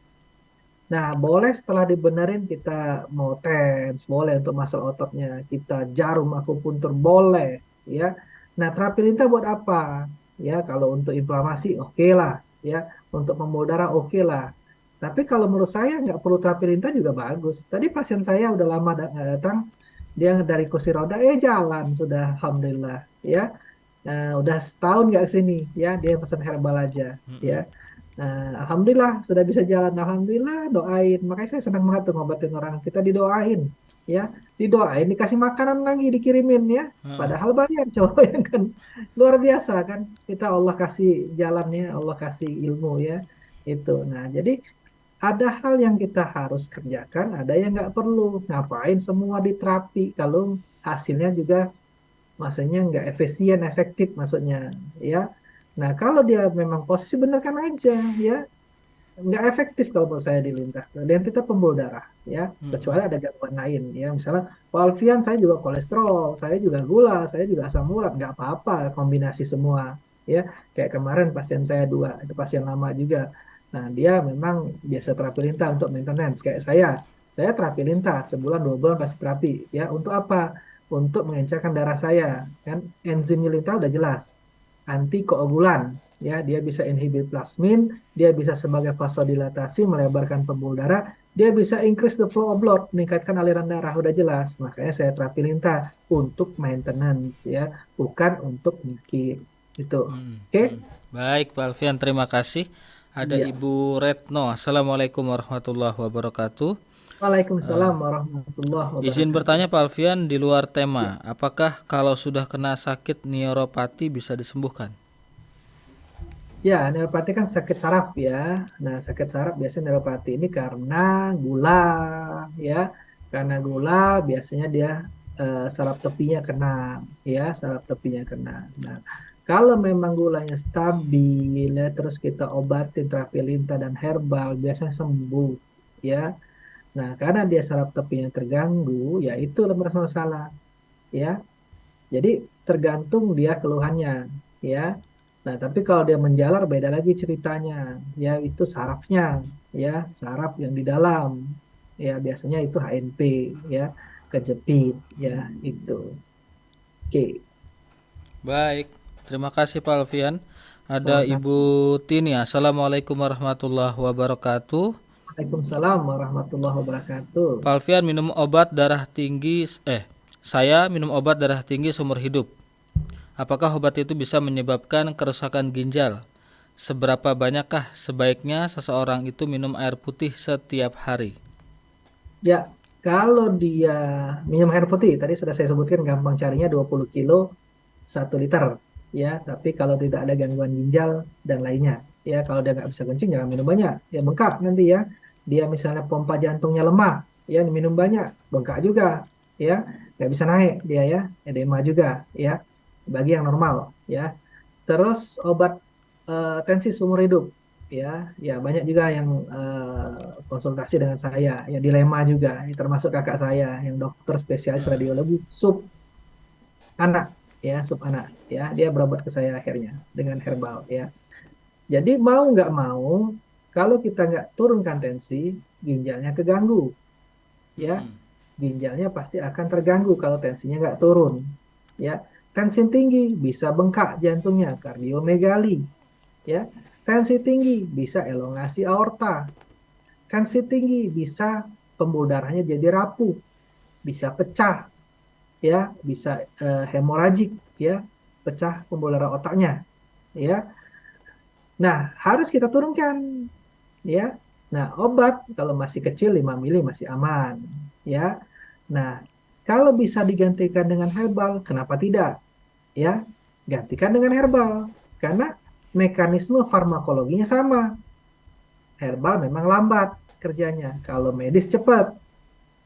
Nah, boleh setelah dibenerin kita mau TENS, boleh untuk masal ototnya, kita jarum akupuntur boleh, ya. Nah, terapi lintah buat apa? Ya, kalau untuk inflamasi oke lah, ya. Untuk pembuluh darah oke lah. Tapi kalau menurut saya nggak perlu terapi lintah juga bagus. Tadi pasien saya udah lama datang, dia dari kursi roda, jalan sudah, alhamdulillah, ya. Udah setahun nggak kesini, ya, dia pesan herbal aja, ya. Mm-mm. Nah, alhamdulillah sudah bisa jalan. Alhamdulillah, doain. Makanya saya senang banget tuh ngobatin orang. Kita didoain, ya, didoain, dikasih makanan lagi, dikirimin ya. Heeh. Padahal bayar, coba yang kan luar biasa kan. Kita Allah kasih jalannya, Allah kasih ilmu ya. Itu. Nah, jadi ada hal yang kita harus kerjakan, ada yang nggak perlu. Ngapain semua diterapi kalau hasilnya juga maksudnya nggak efisien, efektif maksudnya, ya. Nah, kalau dia memang posisi benerkan aja, ya, nggak efektif kalau menurut saya di lintah. Dan kita pembuluh darah, ya, Mm-mm. kecuali ada gangguan lain, ya. Misalnya, Pak Alfian, saya juga kolesterol, saya juga gula, saya juga asam urat, nggak apa-apa, kombinasi semua, ya. Kayak kemarin pasien saya 2, itu pasien lama juga. Nah, dia memang biasa terapi lintah untuk maintenance, kayak saya. Saya terapi lintah, sebulan 2 bulan pasti terapi, ya. Untuk apa? untuk mengencerkan darah saya. Kan enzim lintah udah jelas, antikoagulan, ya dia bisa inhibit plasmin, dia bisa sebagai vasodilatasi melebarkan pembuluh darah, dia bisa increase the flow of blood, meningkatkan aliran darah, udah jelas. Makanya saya terapi lintah untuk maintenance ya, bukan untuk nyakit itu. Hmm, Oke. hmm. Baik, Pak Alfian, terima kasih. Ada Iya. Ibu Retno. Assalamualaikum warahmatullahi wabarakatuh. Waalaikumsalam warahmatullahi Izin wabarakatuh. bertanya Pak Alfian di luar tema, apakah kalau sudah kena sakit neuropati bisa disembuhkan? Ya, neuropati kan sakit saraf ya. Nah, sakit saraf biasanya neuropati ini karena gula ya. Karena gula biasanya dia saraf tepinya kena ya, saraf tepinya kena. Nah, kalau memang gulanya stabil ya, terus kita obatin terapi lintah dan herbal biasanya sembuh ya. Nah, karena dia saraf tepinya terganggu, ya itu masalah ya. Jadi tergantung dia keluhannya, ya. Nah, tapi kalau dia menjalar beda lagi ceritanya, ya itu sarafnya, ya saraf yang di dalam, ya biasanya itu HNP, ya kejepit, ya itu. Oke, Baik, terima kasih Pak Alfian. Ada sama-sama. Ibu Tini. Assalamualaikum warahmatullahi wabarakatuh. Waalaikumsalam warahmatullahi wabarakatuh. Pak Alfian minum obat darah tinggi saya minum obat darah tinggi seumur hidup. Apakah obat itu bisa menyebabkan kerusakan ginjal? Seberapa banyakkah sebaiknya seseorang itu minum air putih setiap hari? Ya, kalau dia minum air putih, tadi sudah saya sebutkan gampang carinya 20 kilo 1 liter, ya. Tapi kalau tidak ada gangguan ginjal dan lainnya, ya kalau dia nggak bisa kencing jangan minum banyak, ya bengkak nanti ya. Dia misalnya pompa jantungnya lemah, ya minum banyak, bengkak juga, ya nggak bisa naik dia ya, edema juga, ya bagi yang normal, ya. Terus obat tensi seumur hidup, ya, ya banyak juga yang konsultasi dengan saya, ya dilema juga, ya, termasuk kakak saya yang dokter spesialis radiologi sub anak, ya sub anak, ya dia berobat ke saya akhirnya dengan herbal, ya. Jadi mau nggak mau, kalau kita nggak turunkan tensi, ginjalnya keganggu, ya ginjalnya pasti akan terganggu kalau tensinya nggak turun, ya. Tensi tinggi bisa bengkak jantungnya, kardiomegali, ya. Tensi tinggi bisa elongasi aorta, tensi tinggi bisa pembuluh darahnya jadi rapuh, bisa pecah, ya, bisa hemoragik, ya, pecah pembuluh darah otaknya, ya. Nah, harus kita turunkan, ya. Nah, obat kalau masih kecil 5 mili masih aman, ya. Nah, kalau bisa digantikan dengan herbal, kenapa tidak? Ya, gantikan dengan herbal karena mekanisme farmakologinya sama. Herbal memang lambat kerjanya, kalau medis cepat.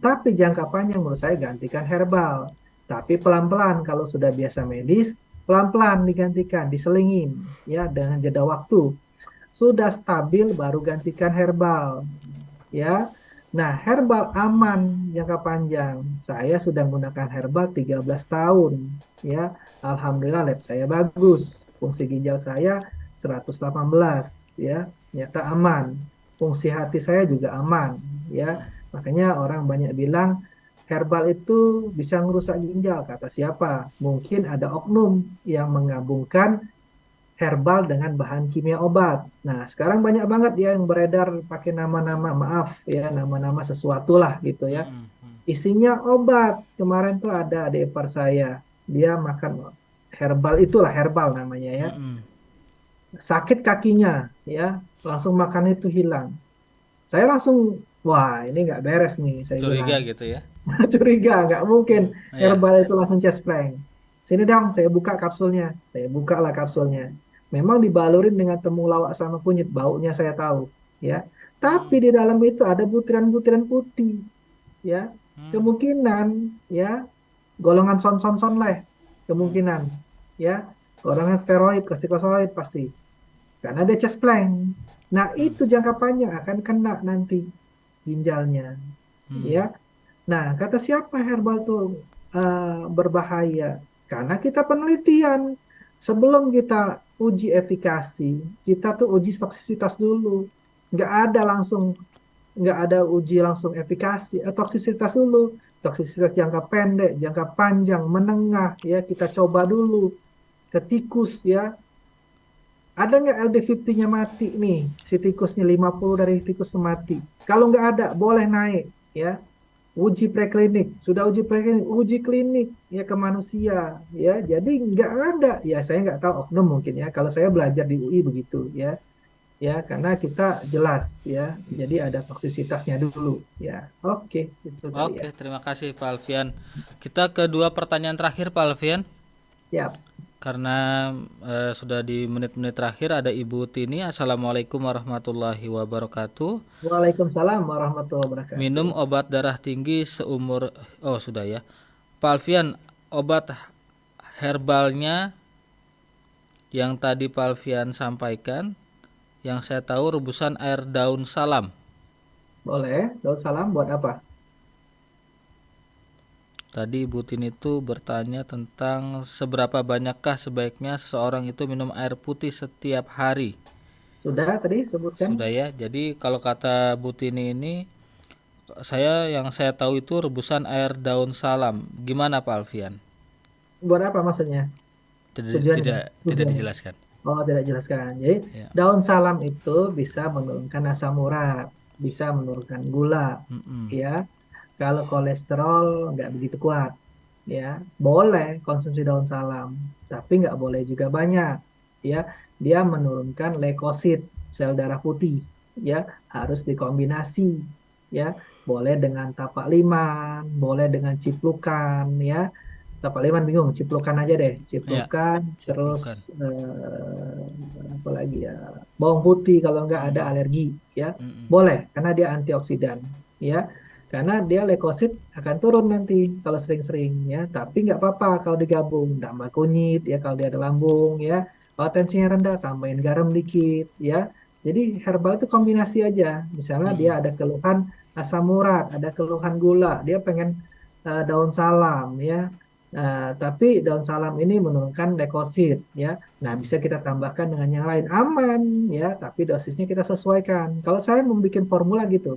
Tapi jangka panjang menurut saya gantikan herbal. Tapi pelan-pelan kalau sudah biasa medis, pelan-pelan digantikan, diselingin ya dengan jeda waktu. Sudah stabil baru gantikan herbal ya. Nah, herbal aman jangka panjang. Saya sudah menggunakan herbal 13 tahun ya. Alhamdulillah lab saya bagus. Fungsi ginjal saya 118 ya. Nyata aman. Fungsi hati saya juga aman ya. Makanya orang banyak bilang herbal itu bisa merusak ginjal. Kata siapa? Mungkin ada oknum yang menggabungkan herbal dengan bahan kimia obat. Nah, sekarang banyak banget ya yang beredar pakai nama-nama, maaf ya, nama-nama sesuatu lah gitu ya. Isinya obat. Kemarin tuh ada adik ipar saya, dia makan herbal, itulah herbal namanya ya. Sakit kakinya ya, langsung makan itu hilang. Saya langsung, wah ini nggak beres nih, saya bilang. Curiga gitu ya? Curiga, nggak mungkin Ya. herbal itu langsung cespleng. Sini dong, saya buka kapsulnya. Saya buka lah kapsulnya. Memang dibalurin dengan temulawak sama kunyit, baunya saya tahu, ya. Tapi di dalam itu ada butiran-butiran putih, ya. Kemungkinan, ya, golongan son-son-son lah, kemungkinan, ya. Golongan steroid, kortikosteroid pasti, karena dia cespleng. Nah, itu jangka panjang akan kena nanti ginjalnya, ya. Nah, kata siapa herbal itu berbahaya? Karena kita penelitian. Sebelum kita uji efikasi, kita tuh uji toksisitas dulu. Nggak ada langsung, nggak ada uji langsung efikasi, toksisitas dulu. toksisitas jangka pendek, jangka panjang, menengah, ya kita coba dulu ke tikus ya. Ada nggak LD50-nya mati nih, si tikusnya 50 dari tikus mati. Kalau nggak ada, boleh naik ya. Uji preklinik, sudah uji preklinik, uji klinik ya ke manusia ya. Jadi nggak ada, ya saya nggak tahu oknum mungkin ya. Kalau saya belajar di UI begitu ya, ya karena kita jelas ya. Jadi ada toksisitasnya dulu ya. Oke, itu kali ya. Oke, terima kasih Pak Alfian. Kita ke dua pertanyaan terakhir Pak Alfian. Siap. Karena sudah di menit-menit terakhir, ada Ibu Tini. Assalamualaikum warahmatullahi wabarakatuh. Waalaikumsalam warahmatullahi wabarakatuh. Minum obat darah tinggi seumur, oh sudah ya Pak Alfian, obat herbalnya yang tadi Pak Alfian sampaikan, yang saya tahu rebusan air daun salam. Boleh. Daun salam buat apa? Tadi Ibu Tini itu bertanya tentang seberapa banyakkah sebaiknya seseorang itu minum air putih setiap hari. Sudah tadi sebutkan. Sudah ya. Jadi kalau kata Bu Tini ini, yang saya tahu itu rebusan air daun salam. Gimana Pak Alfian? Buat apa maksudnya? Tidak Tujuannya? tidak tidak Tujuannya. dijelaskan. Oh, tidak jelaskan. Jadi, Ya. daun salam itu bisa menurunkan asam urat, bisa menurunkan gula, Mm-mm. ya. Kalau kolesterol nggak begitu kuat, ya. Boleh konsumsi daun salam, tapi nggak boleh juga banyak, ya. Dia menurunkan leukosit, sel darah putih, ya. Harus dikombinasi, ya. Boleh dengan tapak liman, boleh dengan ciplukan, ya. Tapak liman bingung, ciplukan aja deh, Ya, ciplukan, terus ciplukan. apa lagi ya, bawang putih kalau nggak ada Mm-mm. alergi, ya Mm-mm. boleh karena dia antioksidan, ya karena dia leukosit akan turun nanti kalau sering-sering ya, tapi nggak apa-apa kalau digabung, tambah kunyit ya kalau dia ada lambung ya, kalau tensinya rendah tambahin garam dikit ya. Jadi herbal itu kombinasi aja, misalnya dia Mm-mm. ada keluhan asam urat, ada keluhan gula, dia pengen daun salam ya. Tapi daun salam ini menurunkan leukosit ya. Nah, bisa kita tambahkan dengan yang lain aman ya, tapi dosisnya kita sesuaikan. Kalau saya membuat formula gitu,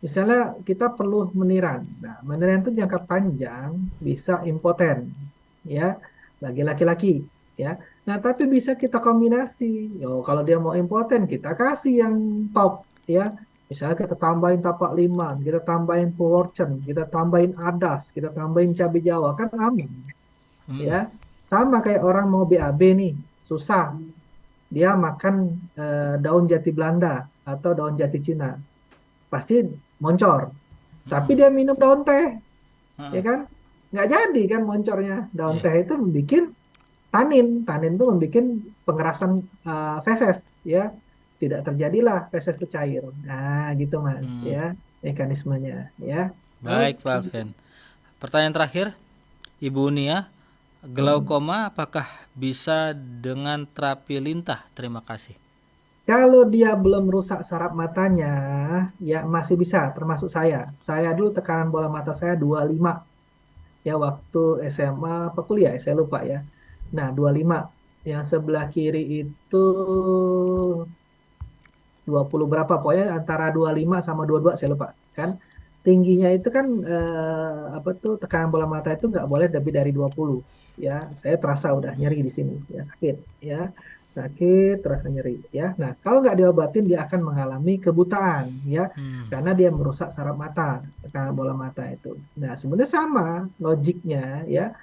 misalnya kita perlu meniran. Nah, meniran itu jangka panjang bisa impoten ya bagi laki-laki ya. Nah, tapi bisa kita kombinasi. Yo, kalau dia mau impoten, kita kasih yang top ya. Misalnya kita tambahin tapak liman, kita tambahin purcen, kita tambahin adas, kita tambahin cabai Jawa, kan aman ya. Mm-mm. Sama kayak orang mau BAB nih, susah. Dia makan daun jati Belanda atau daun jati Cina, pasti moncor. Tapi Mm-mm. dia minum daun teh, ya Ah, kan? Nggak jadi kan moncornya. Daun iya. teh itu membuat tanin. Tanin itu membuat pengerasan feses, ya. Tidak terjadilah feses itu cair. Nah, gitu Mas, Mm. ya mekanismenya, ya. Baik Pak Oke. Alfian. Pertanyaan terakhir, Ibu Nia, glaukoma apakah bisa dengan terapi lintah? Terima kasih. Kalau dia belum rusak saraf matanya, ya masih bisa, termasuk saya. Saya dulu tekanan bola mata saya 25, ya waktu SMA apa kuliah, saya lupa ya. Nah, 25. Yang sebelah kiri itu 20 berapa, pokoknya antara 25 sama 22 saya lupa. Kan tingginya itu kan apa tuh, tekanan bola mata itu nggak boleh lebih dari 20. Ya, saya terasa udah nyeri di sini, ya sakit, ya. Sakit, terasa nyeri, ya. Nah, kalau nggak diobatin dia akan mengalami kebutaan, ya. Hmm. Karena dia merusak saraf mata, tekanan bola mata itu. Nah, sebenarnya sama logiknya, ya.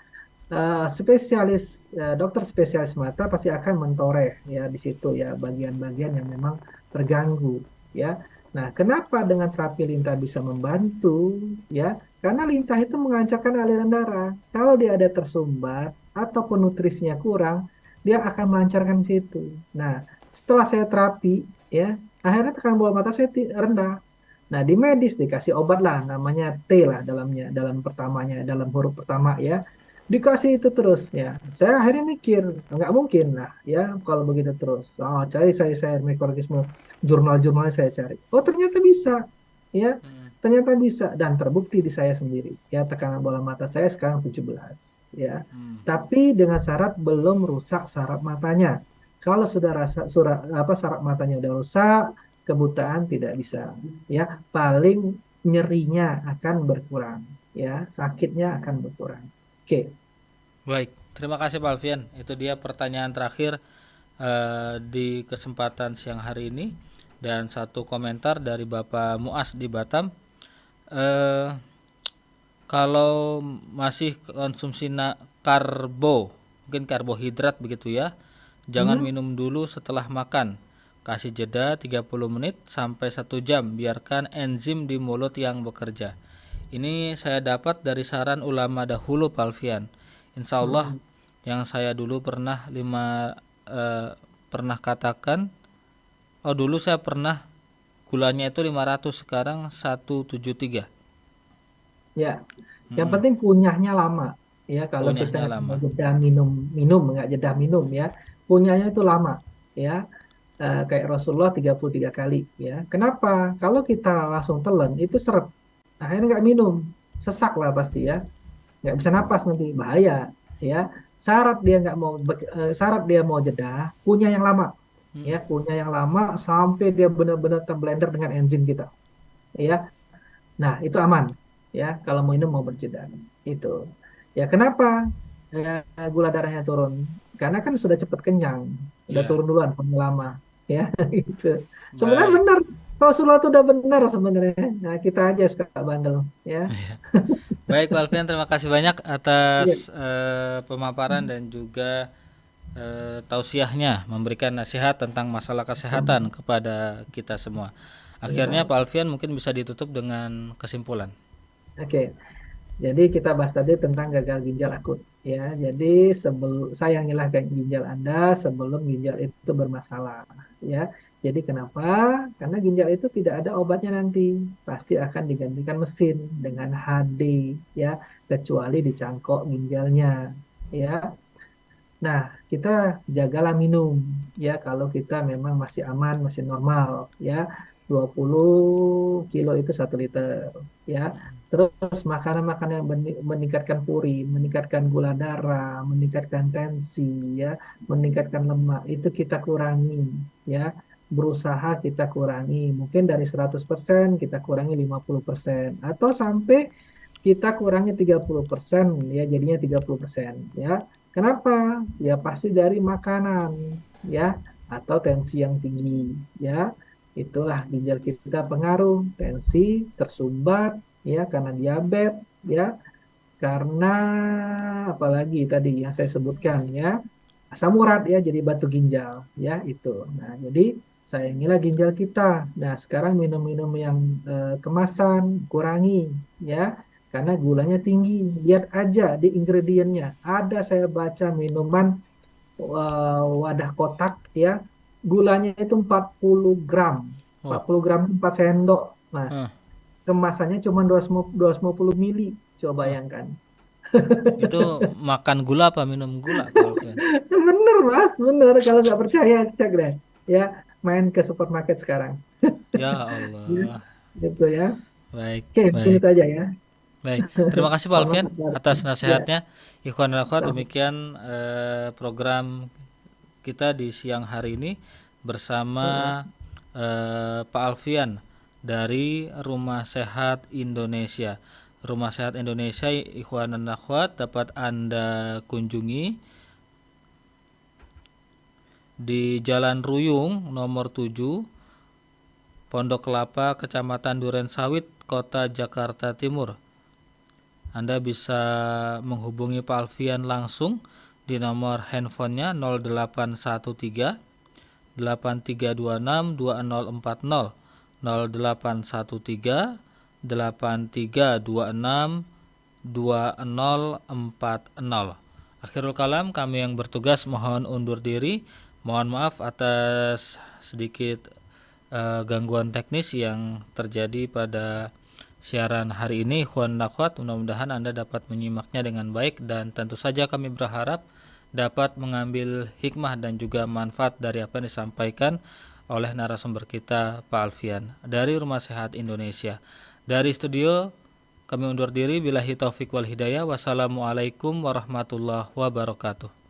Dokter spesialis mata pasti akan mentoreh ya di situ ya bagian-bagian yang memang terganggu ya. Nah, kenapa dengan terapi lintah bisa membantu ya? Karena lintah itu mengancamkan aliran darah. Kalau dia ada tersumbat ataupun nutrisinya kurang, dia akan melancarkan situ. Nah, setelah saya terapi ya, akhirnya tekanan bola mata saya rendah. Nah, di medis dikasih obat lah, namanya T lah dalamnya, dalam pertamanya, dalam huruf pertama ya. Dikasih itu terus ya. Saya akhirnya mikir, nggak mungkin lah ya kalau begitu terus. Oh, cari saya mikroorganisme, jurnal-jurnalnya saya cari. Oh, ternyata bisa ya. Hmm. Ternyata bisa dan terbukti di saya sendiri. Ya, tekanan bola mata saya sekarang 17 ya. Hmm. Tapi dengan syarat belum rusak saraf matanya. Kalau sudah rasa saraf matanya udah rusak, kebutaan tidak bisa ya, paling nyerinya akan berkurang ya sakitnya akan berkurang. Oke. Baik, terima kasih Pak Alfian. Itu dia pertanyaan terakhir di kesempatan siang hari ini, dan satu komentar dari Bapak Muas di Batam. Eh, Kalau masih konsumsi mungkin karbohidrat begitu ya, jangan Hmm. minum dulu setelah makan. Kasih jeda 30 menit sampai 1 jam, biarkan enzim di mulut yang bekerja. Ini saya dapat dari saran ulama dahulu Pak Alfian. Insya Allah Hmm. yang saya dulu pernah katakan, dulu saya pernah gulanya itu 500, sekarang 173. Ya, yang Mm-mm. penting kunyahnya lama. Ya, kalau kita Kunyahnya nggak mau lama. jeda minum, minum nggak jeda minum ya, kunyahnya itu lama. Ya, kayak Rasulullah 33 kali. Ya, kenapa? Kalau kita langsung telan itu seret. Akhirnya nggak minum, sesak lah pasti ya, nggak bisa napas nanti bahaya. Ya, syarat dia mau jeda, kunyah yang lama. Mm. Ya, kunyah yang lama sampai dia benar-benar terblender dengan enzim kita. Ya, nah, itu aman ya kalau mau minum mau berjeda. Itu. Ya, kenapa gula darahnya turun? Karena kan sudah cepat kenyang, udah Iya, turun duluan paling lama ya gitu. Sebenarnya baik. benar. Rasulullah itu udah benar sebenarnya. Nah, kita aja suka bandel ya. Baik, Pak Alfian, terima kasih banyak Iya. atas pemaparan dan juga tausiahnya, memberikan nasihat tentang masalah kesehatan kepada kita semua. Akhirnya Ya. Pak Alfian mungkin bisa ditutup dengan kesimpulan. Oke. Jadi kita bahas tadi tentang gagal ginjal akut ya. Jadi sayangilah ginjal Anda sebelum ginjal itu bermasalah ya. Jadi kenapa? Karena ginjal itu tidak ada obatnya nanti. Pasti akan digantikan mesin dengan HD ya, kecuali dicangkok ginjalnya ya. Nah, kita jagalah minum ya kalau kita memang masih aman, masih normal ya. 20 kilo itu 1 liter ya. Terus makanan-makanan yang meningkatkan purin, meningkatkan gula darah, meningkatkan tensi ya, meningkatkan lemak itu kita kurangi ya. Berusaha kita kurangi. Mungkin dari 100% kita kurangi 50% atau sampai kita kurangi 30% ya jadinya 30% ya. Kenapa? Ya pasti dari makanan ya atau tensi yang tinggi ya. Itulah ginjal kita pengaruh, tensi tersumbat ya karena diabetes ya, karena apalagi tadi yang saya sebutkan ya, asam urat ya jadi batu ginjal ya itu. Nah, jadi sayangilah ginjal kita. Nah, sekarang minum-minum yang kemasan kurangi ya karena gulanya tinggi. Lihat aja di ingredientnya. Ada saya baca minuman wadah kotak ya, gulanya itu 40 gram. empat Oh, puluh gram 4 sendok, Mas. eh, Kemasannya cuma 250 mili. Coba eh. bayangkan. Itu makan gula apa minum gula Pak Alfian? Bener, Mas. Bener. Kalau nggak percaya, cek deh. Ya, main ke supermarket sekarang. Ya Ya, Allah. gitu ya. Baik, Oke, mungkin baik. itu aja ya. Baik, terima kasih Pak Mohon Alfian maaf. atas Ya, nasihatnya. Ikhwan dan akhwat, sama. demikian program kita di siang hari ini bersama Pak Alfian dari Rumah Sehat Indonesia. Rumah Sehat Indonesia, ikhwan dan akhwat, dapat Anda kunjungi di Jalan Ruyung nomor 7, Pondok Kelapa, Kecamatan Durensawit, Kota Jakarta Timur. Anda bisa menghubungi Pak Alfian langsung di nomor handphonenya 0813 8326 2040, 0813 8326 2040. Akhirul kalam, kami yang bertugas mohon undur diri. Mohon maaf atas sedikit gangguan teknis yang terjadi pada siaran hari ini. Ikhwan dan akhwat, mudah-mudahan Anda dapat menyimaknya dengan baik, dan tentu saja kami berharap dapat mengambil hikmah dan juga manfaat dari apa yang disampaikan oleh narasumber kita Pak Alfian dari Rumah Sehat Indonesia. Dari studio kami undur diri, billahi taufik wal hidayah. Wassalamualaikum warahmatullahi wabarakatuh.